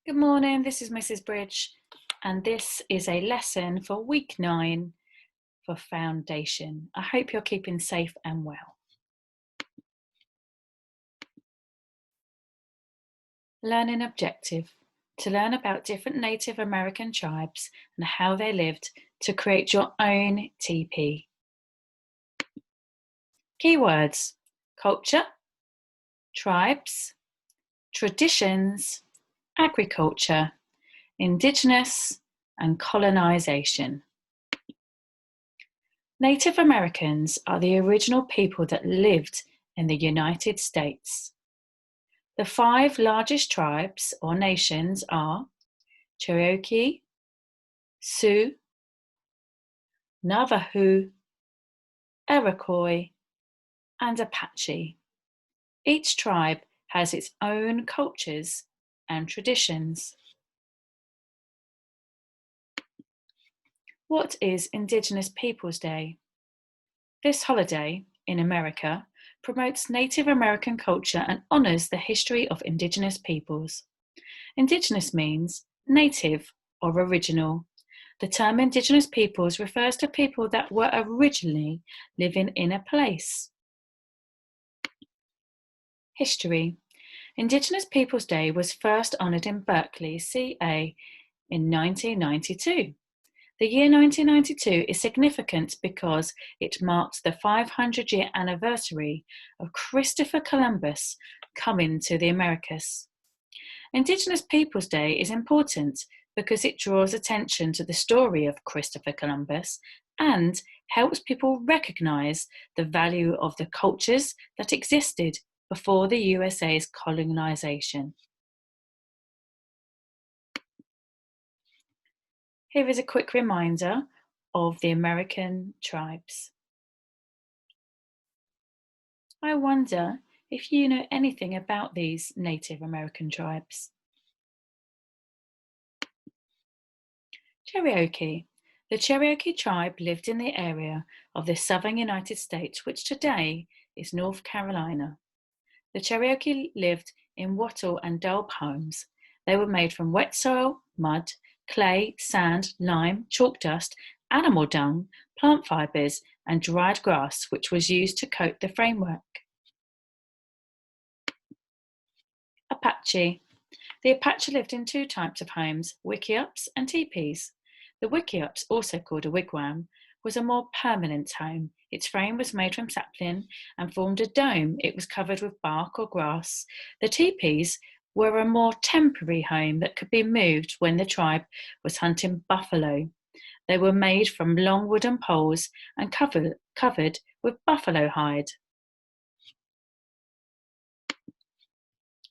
Good morning, this is Mrs. Bridge, and this is a lesson for week 9 for foundation. I hope you're keeping safe and well. Learning objective: to learn about different Native American tribes and how they lived to create your own teepee. Keywords: culture, tribes, traditions, agriculture, indigenous, and colonization. Native Americans are the original people that lived in the United States. The 5 largest tribes or nations are Cherokee, Sioux, Navajo, Iroquois, and Apache. Each tribe has its own cultures and traditions. What is Indigenous Peoples Day? This holiday, in America, promotes Native American culture and honours the history of Indigenous peoples. Indigenous means native or original. The term Indigenous peoples refers to people that were originally living in a place. History. Indigenous Peoples Day was first honoured in Berkeley, CA, in 1992. The year 1992 is significant because it marks the 500-year anniversary of Christopher Columbus coming to the Americas. Indigenous Peoples Day is important because it draws attention to the story of Christopher Columbus and helps people recognise the value of the cultures that existed before the USA's colonisation. Here is a quick reminder of the American tribes. I wonder if you know anything about these Native American tribes. Cherokee. The Cherokee tribe lived in the area of the southern United States, which today is North Carolina. The Cherokee lived in wattle and daub homes. They were made from wet soil, mud, clay, sand, lime, chalk dust, animal dung, plant fibres, and dried grass, which was used to coat the framework. Apache. The Apache lived in 2 types of homes, wickiups and teepees. The wickiups, also called a wigwam, was a more permanent home. Its frame was made from sapling and formed a dome. It was covered with bark or grass. The teepees were a more temporary home that could be moved when the tribe was hunting buffalo. They were made from long wooden poles and covered with buffalo hide.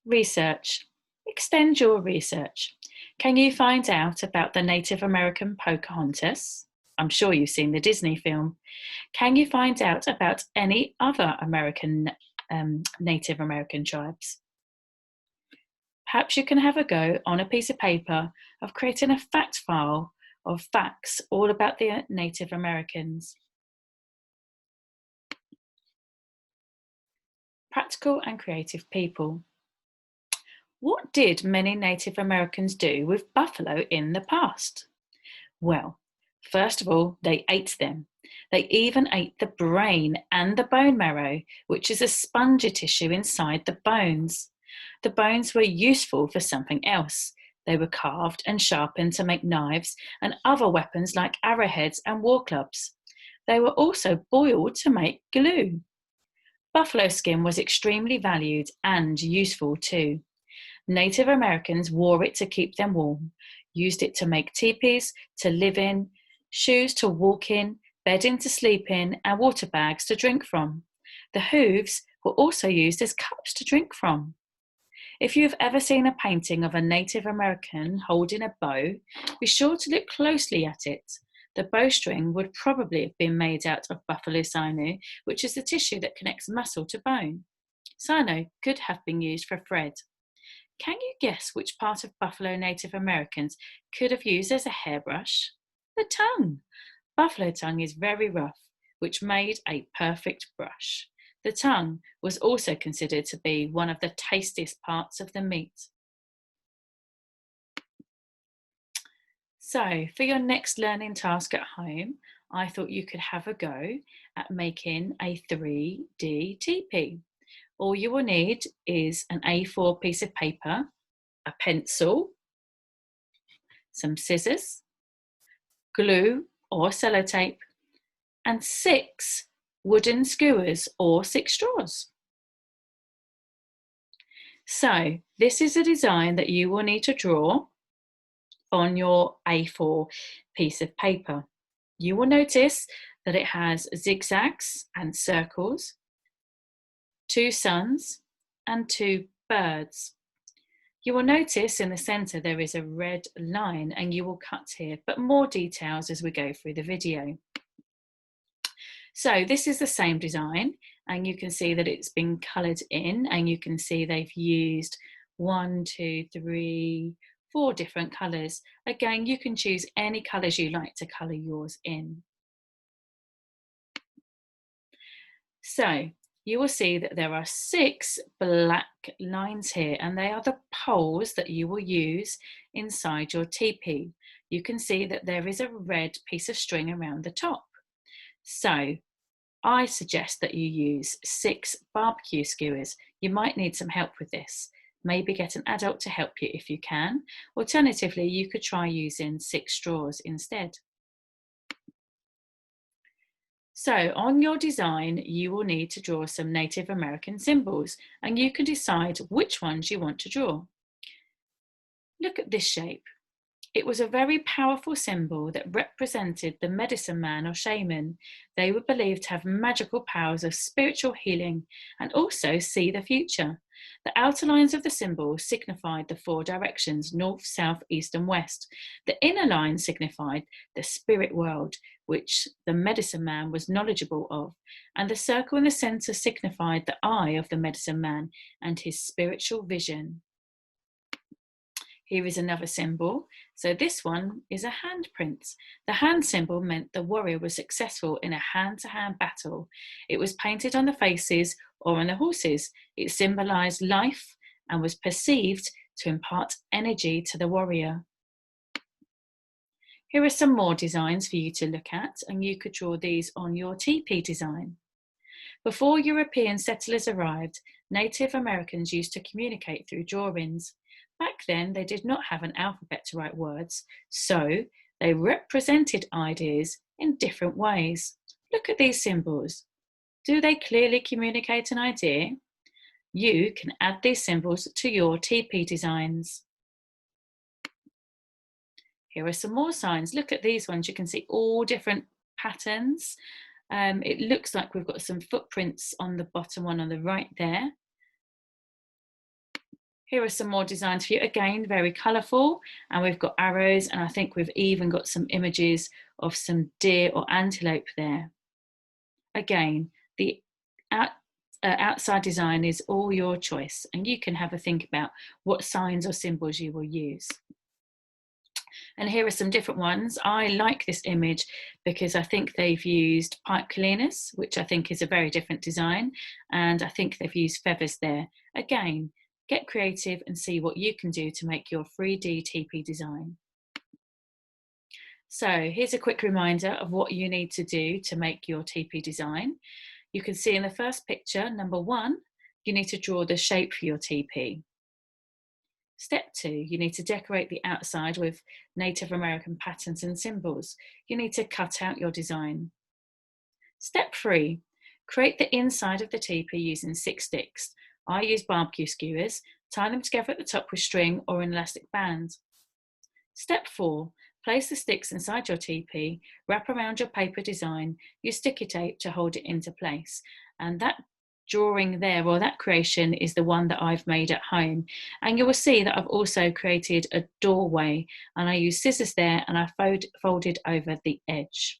Research. Extend your research. Can you find out about the Native American Pocahontas? I'm sure you've seen the Disney film. Can you find out about any other Native American tribes? Perhaps you can have a go on a piece of paper of creating a fact file of facts all about the Native Americans. Practical and creative people. What did many Native Americans do with buffalo in the past? Well, first of all, they ate them. They even ate the brain and the bone marrow, which is a spongy tissue inside the bones. The bones were useful for something else. They were carved and sharpened to make knives and other weapons like arrowheads and war clubs. They were also boiled to make glue. Buffalo skin was extremely valued and useful too. Native Americans wore it to keep them warm, used it to make teepees to live in, shoes to walk in, bedding to sleep in, and water bags to drink from. The hooves were also used as cups to drink from. If you've ever seen a painting of a Native American holding a bow, be sure to look closely at it. The bowstring would probably have been made out of buffalo sinew, which is the tissue that connects muscle to bone. Sinew could have been used for thread. Can you guess which part of buffalo Native Americans could have used as a hairbrush? The tongue. Buffalo tongue is very rough, which made a perfect brush. The tongue was also considered to be one of the tastiest parts of the meat. So, for your next learning task at home, I thought you could have a go at making a 3D teepee. All you will need is an A4 piece of paper, a pencil, some scissors, glue or sellotape, and 6 wooden skewers or 6 straws. So, this is a design that you will need to draw on your A4 piece of paper. You will notice that it has zigzags and circles, 2 suns, and 2 birds. You will notice in the centre there is a red line, and you will cut here, but more details as we go through the video. So this is the same design, and you can see that it's been coloured in, and you can see they've used 1, 2, 3, 4 different colours. Again, you can choose any colours you like to colour yours in. So you will see that there are 6 black lines here, and they are the poles that you will use inside your teepee. You can see that there is a red piece of string around the top. So I suggest that you use 6 barbecue skewers. You might need some help with this. Maybe get an adult to help you if you can. Alternatively, you could try using 6 straws instead. So on your design, you will need to draw some Native American symbols, and you can decide which ones you want to draw. Look at this shape. It was a very powerful symbol that represented the medicine man or shaman. They were believed to have magical powers of spiritual healing and also see the future. The outer lines of the symbol signified the 4 directions, north, south, east, and west. The inner line signified the spirit world, which the medicine man was knowledgeable of. And the circle in the centre signified the eye of the medicine man and his spiritual vision. Here is another symbol. So this one is a handprint. The hand symbol meant the warrior was successful in a hand-to-hand battle. It was painted on the faces or on the horses. It symbolized life and was perceived to impart energy to the warrior. Here are some more designs for you to look at, and you could draw these on your teepee design. Before European settlers arrived, Native Americans used to communicate through drawings. Back then, they did not have an alphabet to write words, so they represented ideas in different ways. Look at these symbols. Do they clearly communicate an idea? You can add these symbols to your teepee designs. Here are some more signs. Look at these ones. You can see all different patterns. It looks like we've got some footprints on the bottom one on the right there. Here are some more designs for you. Again, very colourful, and we've got arrows, and I think we've even got some images of some deer or antelope there. Again, the outside design is all your choice, and you can have a think about what signs or symbols you will use. And here are some different ones. I like this image because I think they've used pipe cleaners, which I think is a very different design, and I think they've used feathers there. Again, get creative and see what you can do to make your 3D teepee design. So here's a quick reminder of what you need to do to make your teepee design. You can see in the first picture, number 1, you need to draw the shape for your teepee. Step 2, you need to decorate the outside with Native American patterns and symbols. You need to cut out your design. Step 3, create the inside of the teepee using 6 sticks. I use barbecue skewers. Tie them together at the top with string or an elastic band. Step 4, place the sticks inside your teepee, wrap around your paper design, use sticky tape to hold it into place. And that drawing there, or that creation, is the one that I've made at home. And you will see that I've also created a doorway, and I use scissors there, and I folded over the edge.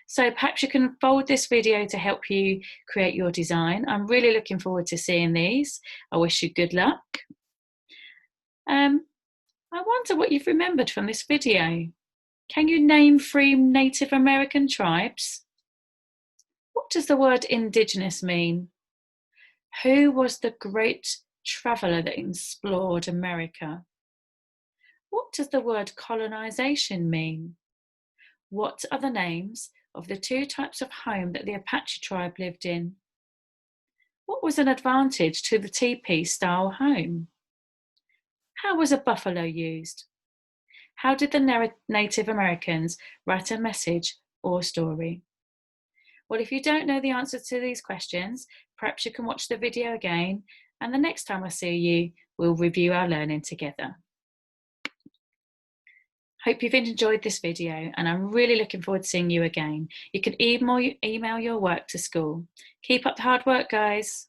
So perhaps you can fold this video to help you create your design. I'm really looking forward to seeing these. I wish you good luck. I wonder what you've remembered from this video. Can you name 3 Native American tribes? What does the word indigenous mean? Who was the great traveller that explored America? What does the word colonisation mean? What are the names of the two types of home that the Apache tribe lived in? What was an advantage to the teepee style home? How was a buffalo used? How did the Native Americans write a message or story? Well, if you don't know the answer to these questions, perhaps you can watch the video again, and the next time I see you, we'll review our learning together. Hope you've enjoyed this video, and I'm really looking forward to seeing you again. You can email your work to school. Keep up the hard work, guys.